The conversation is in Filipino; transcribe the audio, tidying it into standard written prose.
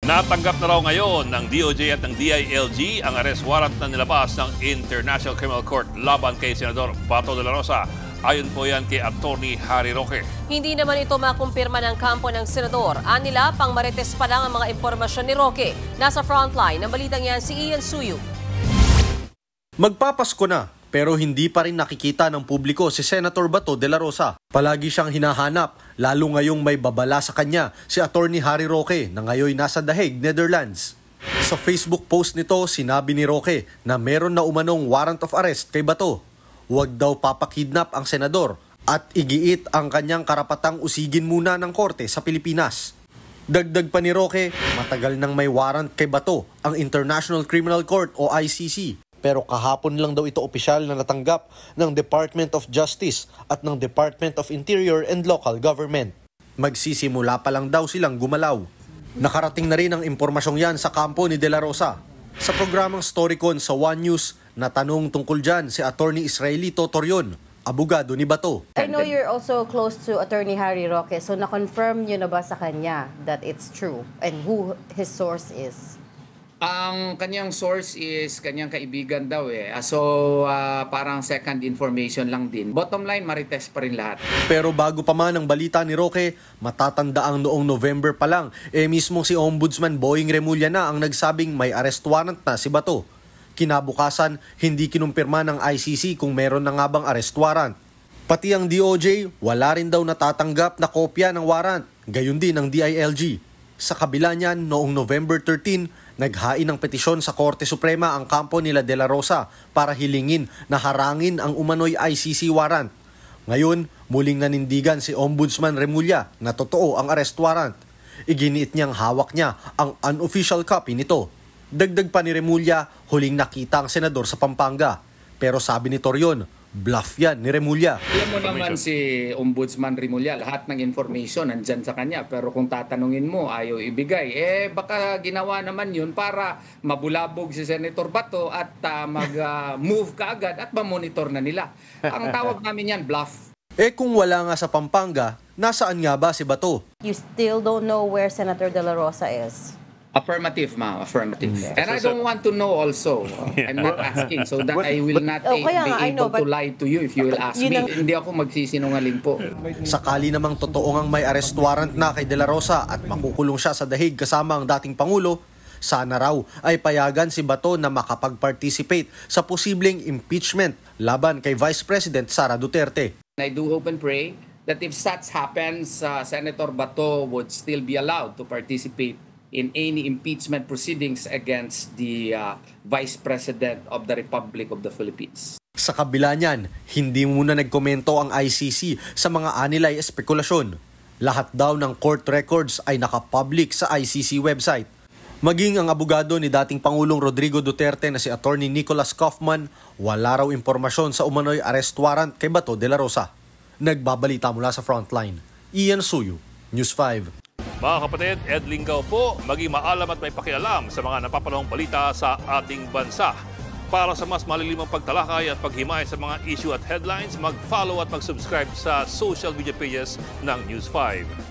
Natanggap na raw ngayon ng DOJ at ng DILG ang arrest warrant na nilabas ng International Criminal Court laban kay Senador Bato de la Rosa. Ayon po yan kay Atty. Harry Roque. Hindi naman ito makumpirma ng kampo ng senador. Anila, pang marites pa lang ang mga impormasyon ni Roque. Nasa frontline ng balitang yan si Ian Suyu. Magpapasko na, pero hindi pa rin nakikita ng publiko si Senator Bato de la Rosa. Palagi siyang hinahanap, lalo ngayong may babala sa kanya si Atty. Harry Roque na ngayon nasa The Hague, Netherlands. Sa Facebook post nito, sinabi ni Roque na meron na umanong warrant of arrest kay Bato. Huwag daw papakidnap ang senador at igiit ang kanyang karapatang usigin muna ng korte sa Pilipinas. Dagdag pa ni Roque, matagal nang may warrant kay Bato ang International Criminal Court o ICC. Pero kahapon lang daw ito opisyal na natanggap ng Department of Justice at ng Department of Interior and Local Government. Magsisimula pa lang daw silang gumalaw. Nakarating na rin ang impormasyong yan sa kampo ni De La Rosa. Sa programang Storycon sa One News, natanong tungkol dyan si Atty. Israelito Torion, abogado ni Bato. I know you're also close to Atty. Harry Roque, so na-confirm nyo na ba sa kanya that it's true and who his source is? Ang kanyang source is kanyang kaibigan daw eh. Parang second information lang din. Bottom line, marites pa rin lahat. Pero bago pa man ang balita ni Roque, matatandaang noong November pa lang, mismo si Ombudsman Boying Remulla na ang nagsabing may arrest warrant na si Bato. Kinabukasan, hindi kinumpirma ng ICC kung meron na nga bang arrest warrant. Pati ang DOJ, wala rin daw natatanggap na kopya ng warrant. Gayon din ang DILG. Sa kabila niyan, noong November 13, naghain ng petisyon sa Korte Suprema ang kampo nila De La Rosa para hilingin na harangin ang umano'y ICC warrant. Ngayon, muling nanindigan si Ombudsman Remulla na totoo ang arrest warrant. Iginiit niyang hawak niya ang unofficial copy nito. Dagdag pa ni Remulla, huling nakita ang senador sa Pampanga. Pero sabi ni Torion, bluff yan ni Remulla. Alam mo naman si Ombudsman Remulla, lahat ng information nandyan sa kanya. Pero kung tatanungin mo, ayaw ibigay. Baka ginawa naman yun para mabulabog si Senator Bato at mag-move kaagad at ma-monitor na nila. Ang tawag namin yan, bluff. Kung wala nga sa Pampanga, nasaan nga ba si Bato? You still don't know where Senator De La Rosa is? Affirmative, ma'am. Affirmative. And I don't want to know also. I'm not asking so that I will not be able to lie to you if you will ask me. Hindi ako magsisinungaling po. Sakali namang totoo ngang may arrest warrant na kay De La Rosa at makukulong siya sa The Hague kasama ang dating Pangulo, sana raw ay payagan si Bato na makapag-participate sa posibleng impeachment laban kay Vice President Sara Duterte. I do hope and pray that if such happens, Senator Bato would still be allowed to participate in any impeachment proceedings against the Vice President of the Republic of the Philippines. Sa kabila niyan, hindi muna nagkomento ang ICC sa mga anilay espekulasyon. Lahat daw ng court records ay nakapublic sa ICC website. Maging ang abogado ni dating Pangulong Rodrigo Duterte na si Atty. Nicholas Kaufman, wala raw impormasyon sa umano'y arrest warrant kay Bato de la Rosa. Nagbabalita mula sa Frontline, Ian Suyu, News 5. Mga kapatid, Ed Lingaw po, maging maalam at may pakialam sa mga napapanahong balita sa ating bansa. Para sa mas malilimang pagtalakay at paghimay sa mga issue at headlines, mag-follow at mag-subscribe sa social media pages ng News 5.